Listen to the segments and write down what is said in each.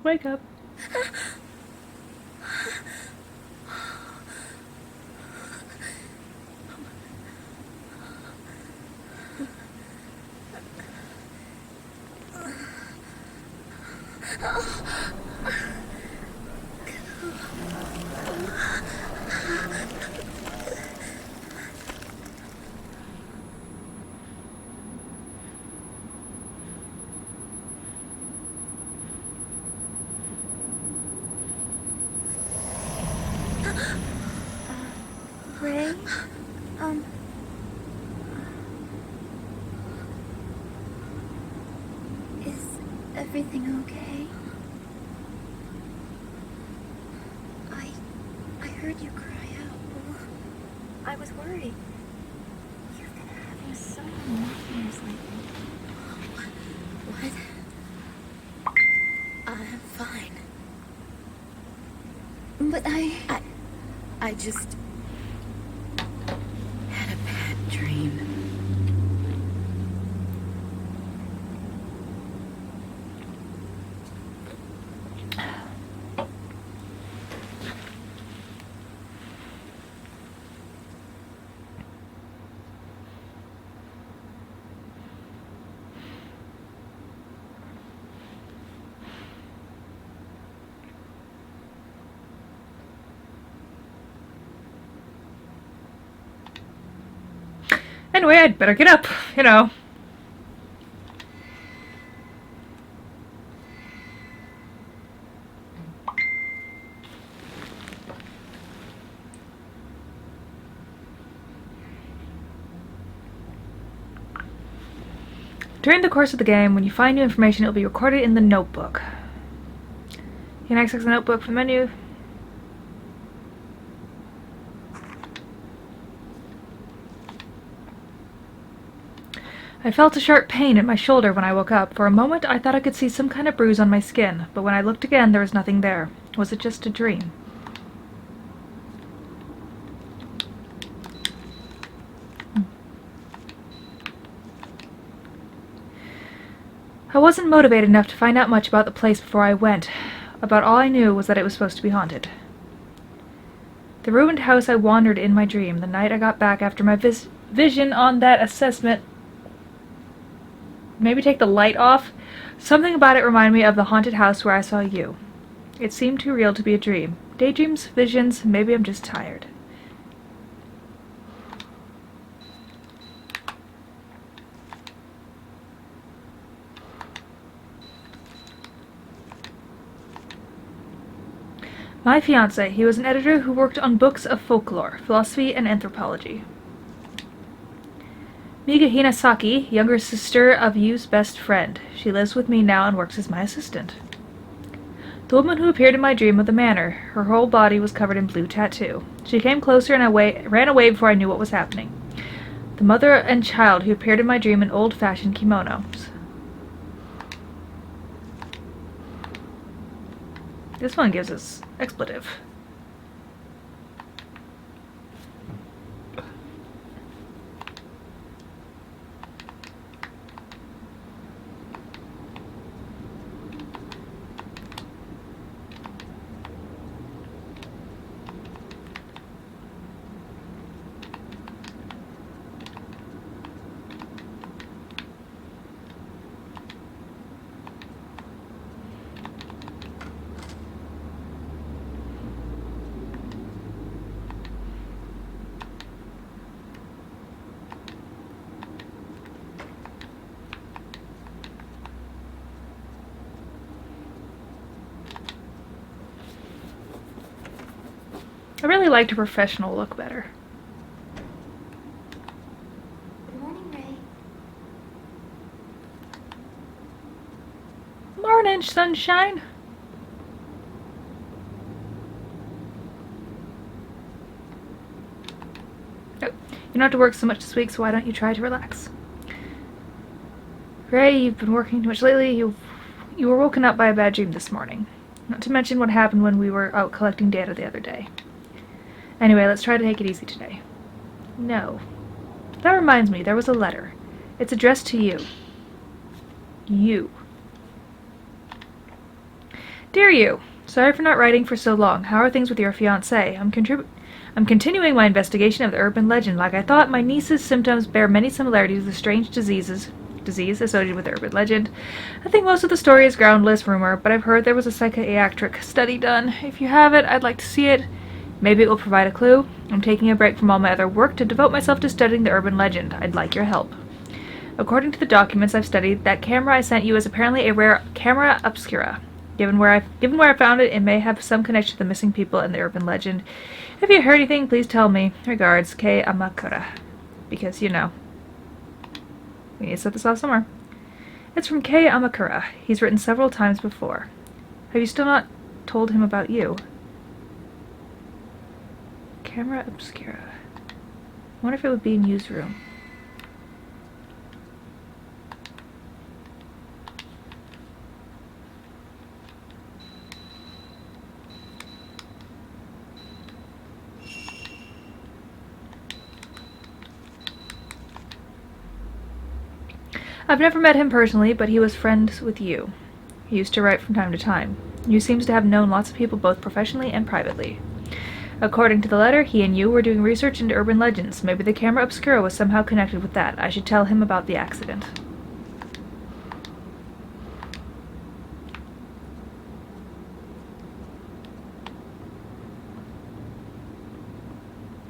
Wake up. Ray? Is everything okay? I heard you cry out. I was worried. You've been having so many nightmares lately. What? I'm fine. But I just had a bad dream. Anyway, I'd better get up, you know. During the course of the game, when you find new information, it will be recorded in the notebook. You can access the notebook from the menu. I felt a sharp pain in my shoulder when I woke up. For a moment, I thought I could see some kind of bruise on my skin, but when I looked again, there was nothing there. Was it just a dream? I wasn't motivated enough to find out much about the place before I went. About all I knew was that it was supposed to be haunted. The ruined house I wandered in my dream the night I got back after my vision on that assessment. Maybe take the light off? Something about it reminded me of the haunted house where I saw you. It seemed too real to be a dream. Daydreams, visions, maybe I'm just tired. My fiancé, he was an editor who worked on books of folklore, philosophy, and anthropology. Miga Hinasaki, younger sister of Yu's best friend. She lives with me now and works as my assistant. The woman who appeared in my dream of the manor. Her whole body was covered in blue tattoo. She came closer and I ran away before I knew what was happening. The mother and child who appeared in my dream in old-fashioned kimonos. This one gives us expletive. I really liked her professional look better. Good morning, Ray. Morning, sunshine. Oh, you don't have to work so much this week, so why don't you try to relax? Ray, you've been working too much lately. You were woken up by a bad dream this morning. Not to mention what happened when we were out collecting data the other day. Anyway, let's try to take it easy today. No. That reminds me, there was a letter. It's addressed to you. You. Dear you, sorry for not writing for so long. How are things with your fiancé? I'm continuing my investigation of the urban legend. Like I thought, my niece's symptoms bear many similarities with the strange disease associated with the urban legend. I think most of the story is groundless rumor, but I've heard there was a psychiatric study done. If you have it, I'd like to see it. Maybe it will provide a clue. I'm taking a break from all my other work to devote myself to studying the urban legend. I'd like your help. According to the documents I've studied, that camera I sent you is apparently a rare camera obscura. Given where I found it, it may have some connection to the missing people and the urban legend. If you heard anything, please tell me. Regards, Kei Amakura. Because, you know, we need to set this off somewhere. It's from Kei Amakura. He's written several times before. Have you still not told him about you? Camera obscura. I wonder if it would be in Yu's room. I've never met him personally, but he was friends with you. He used to write from time to time. You seems to have known lots of people both professionally and privately. According to the letter, he and you were doing research into urban legends. Maybe the camera obscura was somehow connected with that. I should tell him about the accident.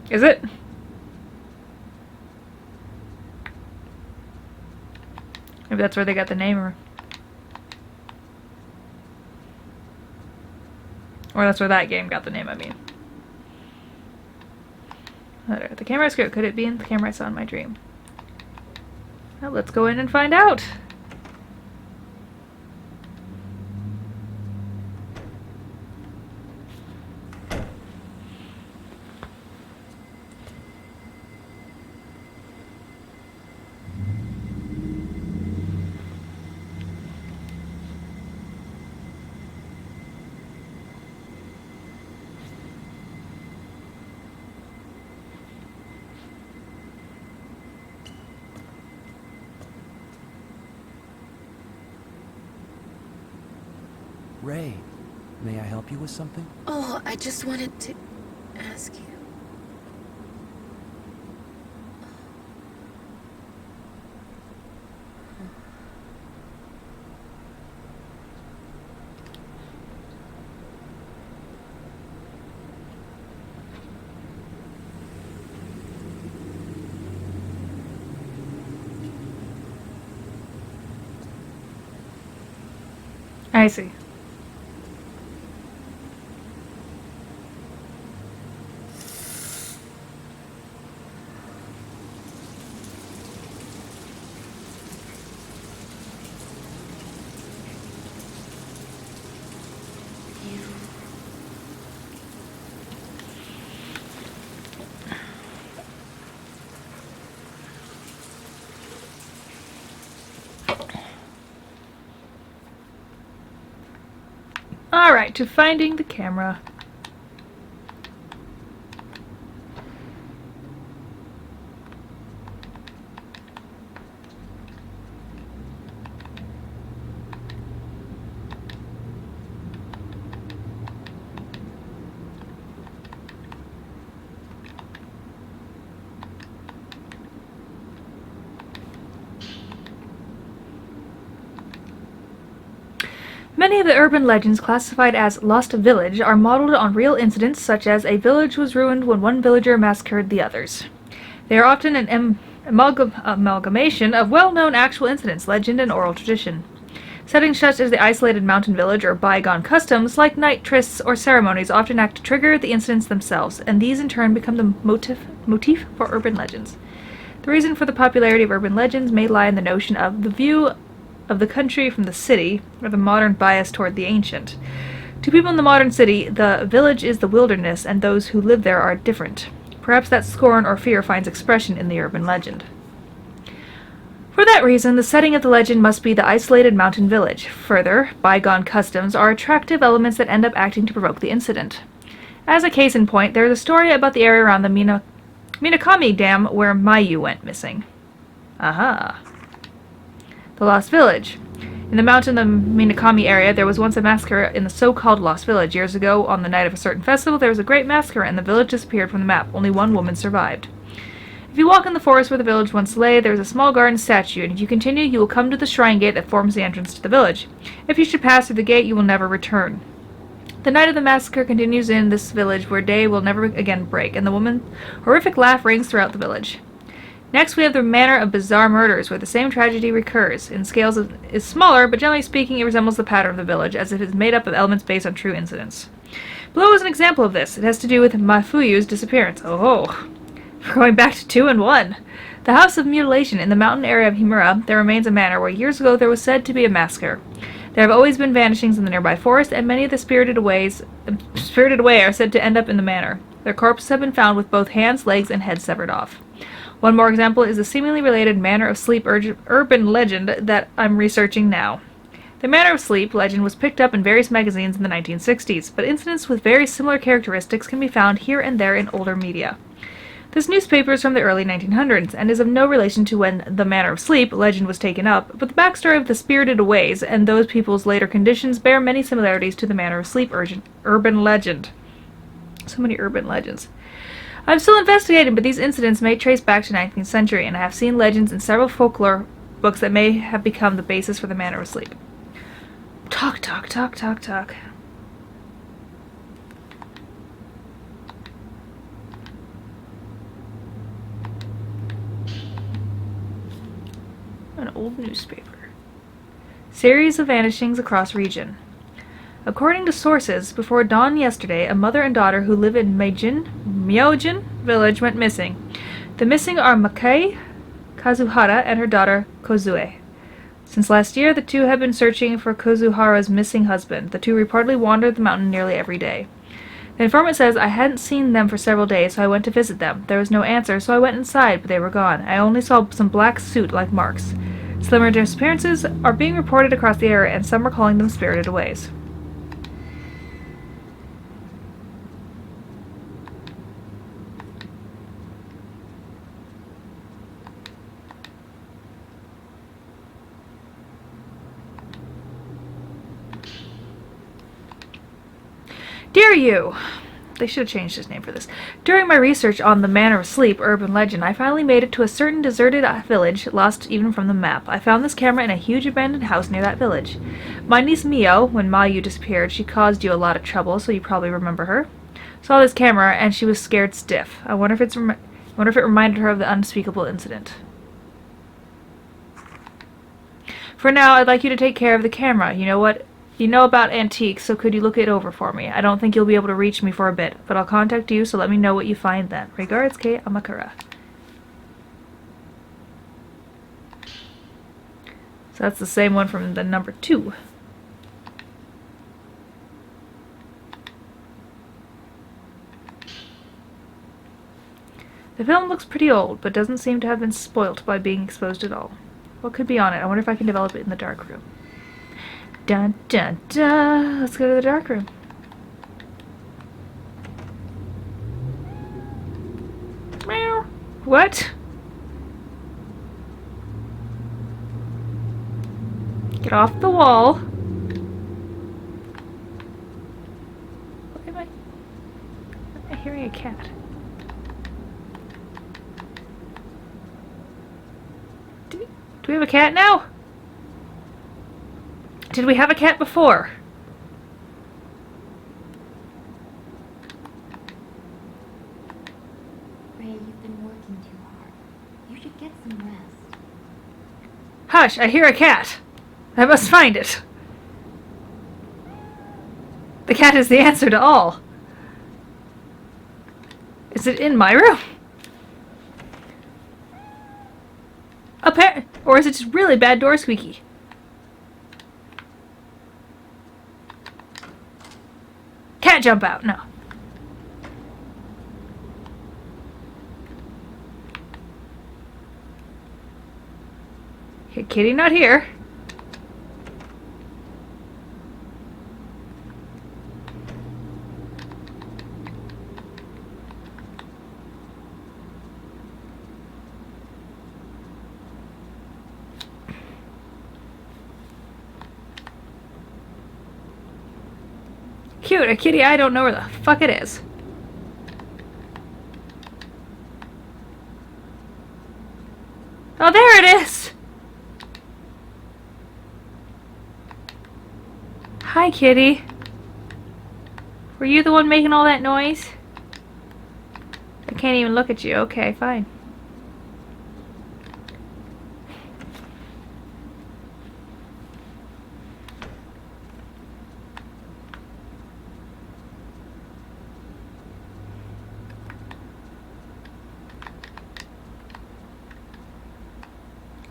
Is it? Maybe that's where they got the name, or that's where that game got the name, I mean. The camera script, could it be in the camera I saw in my dream? Well, let's go in and find out. Ray, may I help you with something? Oh, I just wanted to ask you. I see. Alright, to finding the camera. Many of the urban legends classified as Lost Village are modeled on real incidents, such as a village was ruined when one villager massacred the others. They are often an amalgamation of well-known actual incidents, legend, and oral tradition. Settings such as the isolated mountain village or bygone customs, like night trysts or ceremonies, often act to trigger the incidents themselves, and these in turn become the motif for urban legends. The reason for the popularity of urban legends may lie in the notion of the view of the country from the city, or the modern bias toward the ancient. To people in the modern city, the village is the wilderness, and those who live there are different. Perhaps that scorn or fear finds expression in the urban legend. For that reason, the setting of the legend must be the isolated mountain village. Further, bygone customs are attractive elements that end up acting to provoke the incident. As a case in point, there is a story about the area around the Meeeooow Dam where Meeeooow went missing. Aha. The Lost Village. In the mountain of Minakami area, there was once a massacre in the so-called Lost Village. Years ago, on the night of a certain festival, there was a great massacre, and the village disappeared from the map. Only one woman survived. If you walk in the forest where the village once lay, there is a small garden statue, and if you continue, you will come to the shrine gate that forms the entrance to the village. If you should pass through the gate, you will never return. The night of the massacre continues in this village, where day will never again break, and the woman's horrific laugh rings throughout the village. Next, we have the Manor of Bizarre Murders, where the same tragedy recurs. In scales, it is smaller, but generally speaking, it resembles the pattern of the village, as if it is made up of elements based on true incidents. Below is an example of this. It has to do with Mafuyu's disappearance. Oh, we're going back to 2 and 1. The House of Mutilation. In the mountain area of Himura, there remains a manor where years ago there was said to be a massacre. There have always been vanishings in the nearby forest, and many of the spirited away are said to end up in the manor. Their corpses have been found with both hands, legs, and heads severed off. One more example is the seemingly related Manor of Sleep urban legend that I'm researching now. The Manor of Sleep legend was picked up in various magazines in the 1960s, but incidents with very similar characteristics can be found here and there in older media. This newspaper is from the early 1900s and is of no relation to when the Manor of Sleep legend was taken up, but the backstory of the spirited aways and those people's later conditions bear many similarities to the Manor of Sleep urban legend. So many urban legends. I'm still investigating, but these incidents may trace back to the 19th century, and I have seen legends in several folklore books that may have become the basis for the Manor of Sleep. Talk. An old newspaper. Series of vanishings across region. According to sources, before dawn yesterday, a mother and daughter who live in Meeeoojin village went missing. The missing are Makai Kazuhara and her daughter Kozue. Since last year, the two have been searching for Kazuhara's missing husband. The two reportedly wandered the mountain nearly every day. The informant says, I hadn't seen them for several days, so I went to visit them. There was no answer, so I went inside, but they were gone. I only saw some black soot-like marks. Similar disappearances are being reported across the area, and some are calling them spirited aways. Dear you! They should have changed his name for this. During my research on the Manor of Sleep urban legend, I finally made it to a certain deserted village, lost even from the map. I found this camera in a huge abandoned house near that village. My niece Meeeooow, when Mayu disappeared, she caused you a lot of trouble, so you probably remember her. Saw this camera, and she was scared stiff. I wonder if it reminded her of the unspeakable incident. For now, I'd like you to take care of the camera. You know what? You know about antiques, so could you look it over for me? I don't think you'll be able to reach me for a bit, but I'll contact you, so let me know what you find then. Regards, Kei Amakura. So that's the same one from the number 2. The film looks pretty old, but doesn't seem to have been spoilt by being exposed at all. What could be on it? I wonder if I can develop it in the dark room. Dun dun dun! Let's go to the dark room. Meow. What? Get off the wall. Why am I hearing a cat? Do we have a cat now? Did we have a cat before? Ray, you've been working too hard. You should get some rest. Hush, I hear a cat. I must find it. The cat is the answer to all. Is it in my room? Or is it just really bad door squeaky? Can't jump out, no. Okay, kitty not here. cute. A kitty I don't know where the fuck it is. Oh, there it is! Hi, kitty. Were you the one making all that noise? I can't even look at you. Okay, fine.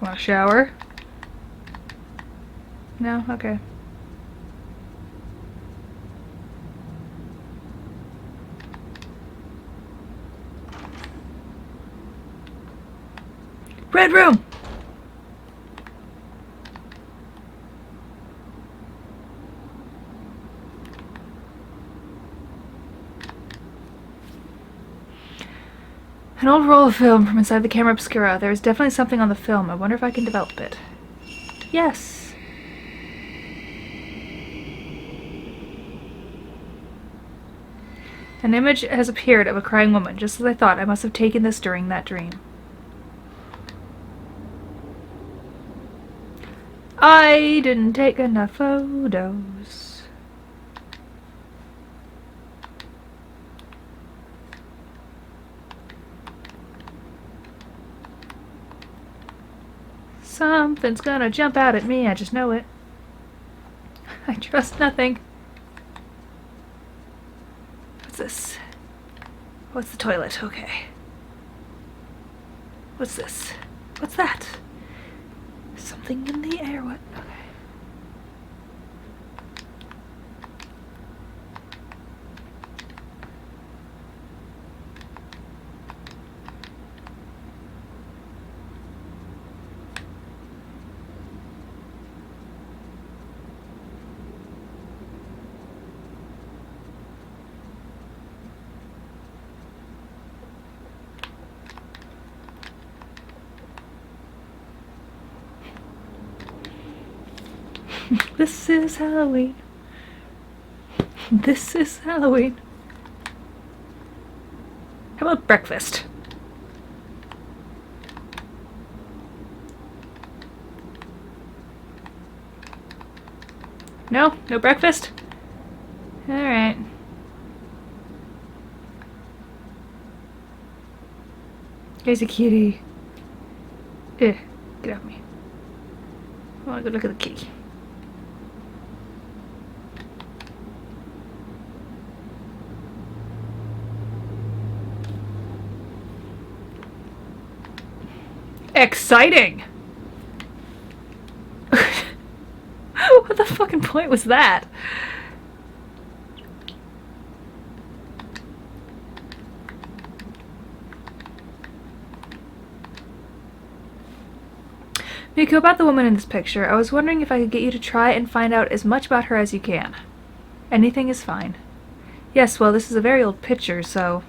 Want a shower? No? Okay. Red room! An old roll of film from inside the camera Obscura. There is definitely something on the film. I wonder if I can develop it. Yes! An image has appeared of a crying woman. Just as I thought, I must have taken this during that dream. I didn't take enough photos. Something's gonna jump out at me, I just know it. I trust nothing. What's this? What's the toilet? Okay. What's this? What's that? Something in the air. What? Okay. This is Halloween. This is Halloween. How about breakfast? No? No breakfast? Alright. Here's a kitty. Get off me. I wanna go look at the kitty. Exciting! What the fucking point was that? Meeeooow, about the woman in this picture, I was wondering if I could get you to try and find out as much about her as you can. Anything is fine. Yes, well, this is a very old picture, so...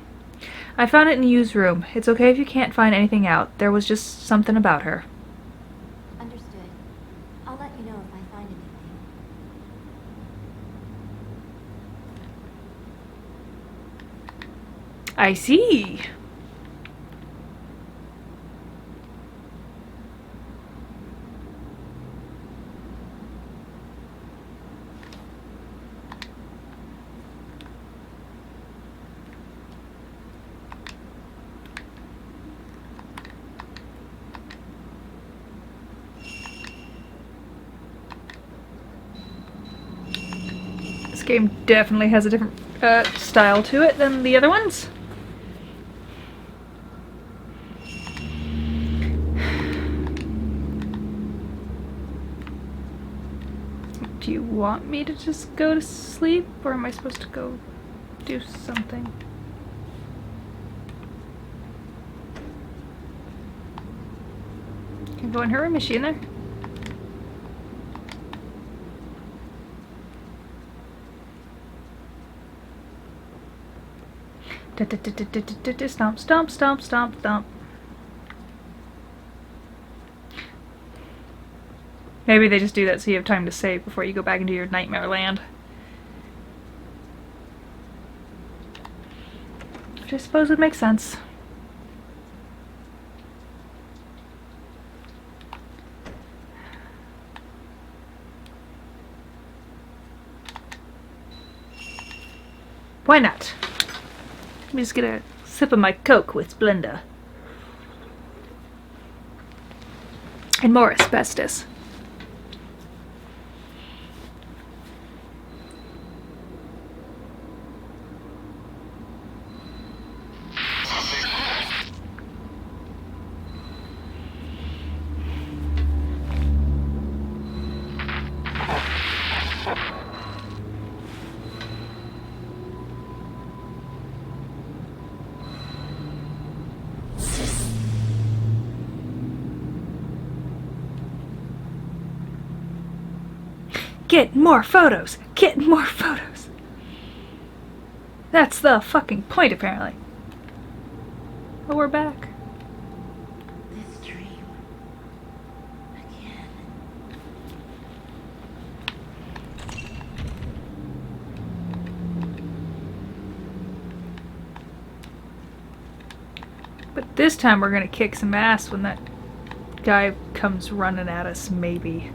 I found it in Yu's room. It's okay if you can't find anything out. There was just something about her. Understood. I'll let you know if I find anything. I see. This game definitely has a different style to it than the other ones. Do you want me to just go to sleep, or am I supposed to go do something? Can I go in her room? Is she in there? Stomp, stomp, stomp, stomp, stomp. Maybe they just do that so you have time to save before you go back into your nightmare land. which I suppose would make sense. Why not? Let me just get a sip of my Coke with Splenda. And more asbestos. Get more photos! Get more photos! That's the fucking point, apparently. But we're back. This dream. Again. But this time we're gonna kick some ass when that guy comes running at us, maybe.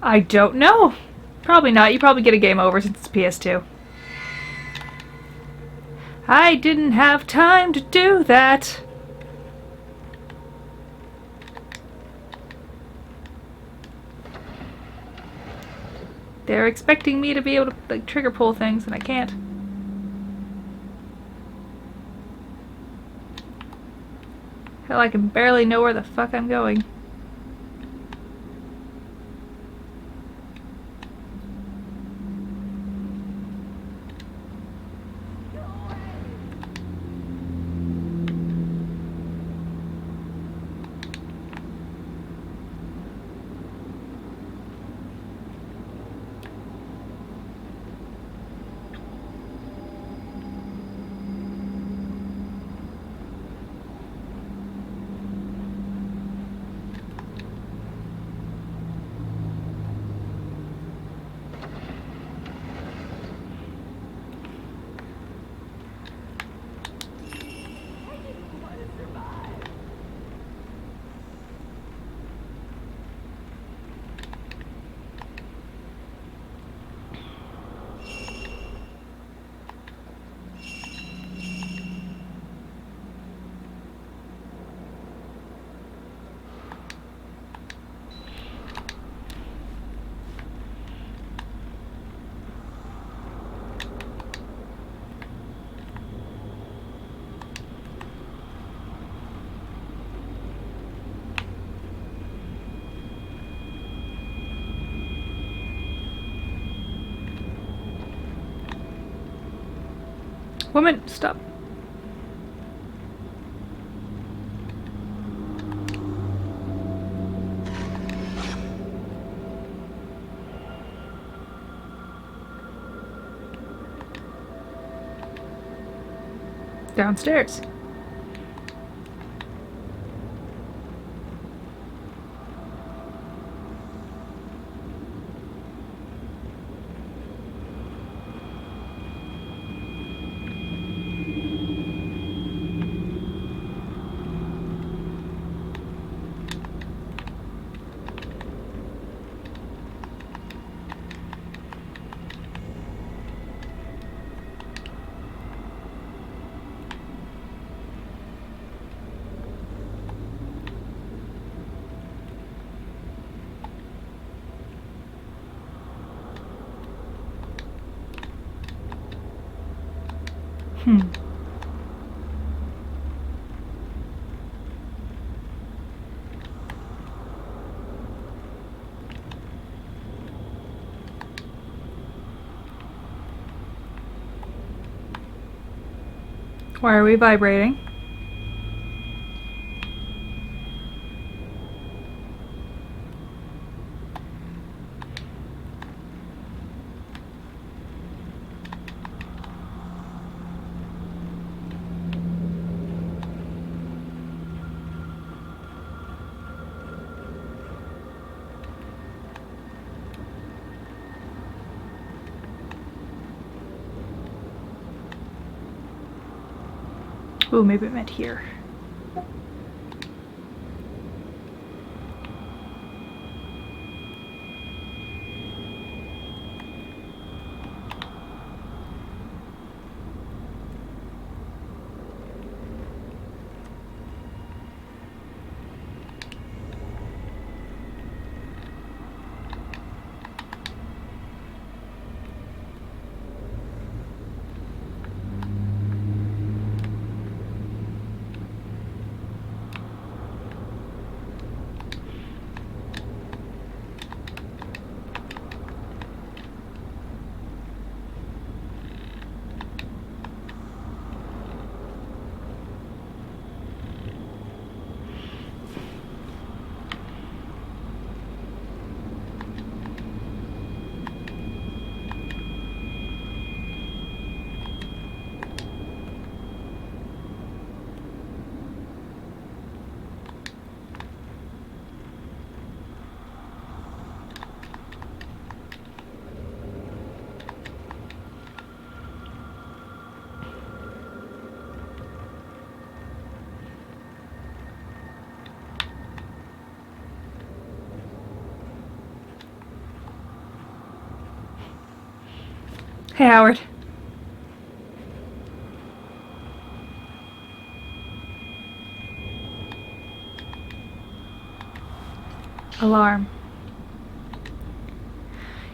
I don't know. Probably not. You probably get a game over since it's PS2. I didn't have time to do that. They're expecting me to be able to like trigger pull things and I can't. Hell, I can barely know where the fuck I'm going. Woman, stop. Downstairs. Why are we vibrating? Ooh, maybe it meant here. Hey, Howard. Alarm.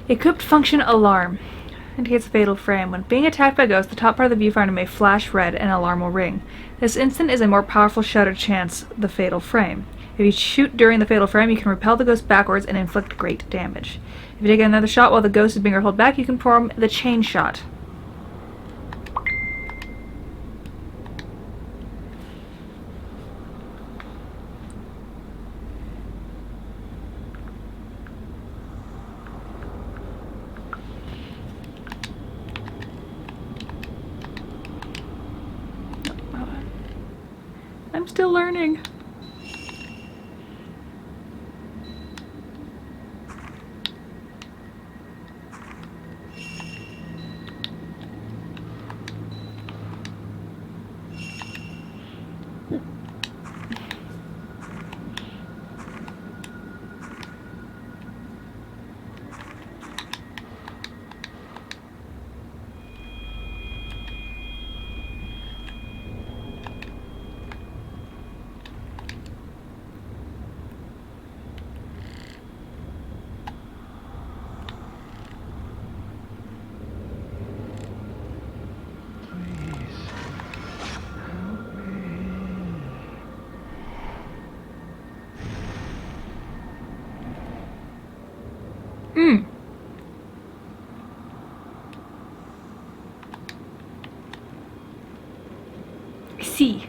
Equipped function alarm. Indicates a fatal frame. When being attacked by ghosts, the top part of the viewfinder may flash red and an alarm will ring. This instant is a more powerful shutter chance the fatal frame. If you shoot during the fatal frame, you can repel the ghost backwards and inflict great damage. If you take another shot while the ghost is being hurled back, you can perform the chain shot. I'm still learning. I see.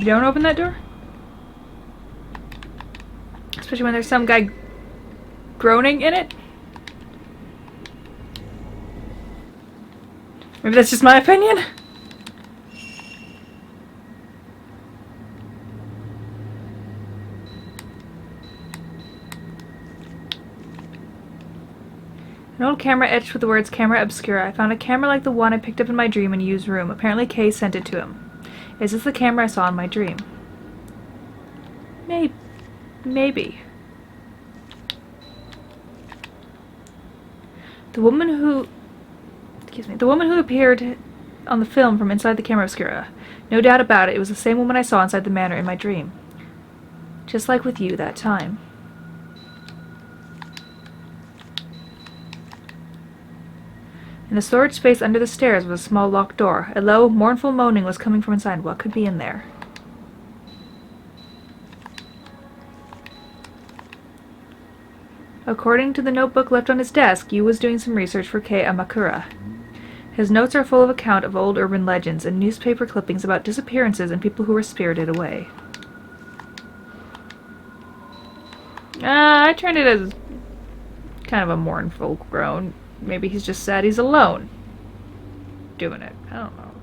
Don't open that door? Especially when there's some guy groaning in it? Maybe that's just my opinion? An old camera etched with the words Camera Obscura. I found a camera like the one I picked up in my dream in Yu's room. Apparently Kay sent it to him. Is this the camera I saw in my dream? Maybe. The woman who appeared on the film from inside the Camera Obscura. No doubt about it, it was the same woman I saw inside the manor in my dream. Just like with you that time. In the storage space under the stairs was a small locked door. A low, mournful moaning was coming from inside. What could be in there? According to the notebook left on his desk, Yu was doing some research for Kei Amakura. His notes are full of account of old urban legends and newspaper clippings about disappearances and people who were spirited away. I turned it as kind of a mournful groan. Maybe he's just sad he's alone doing it. I don't know.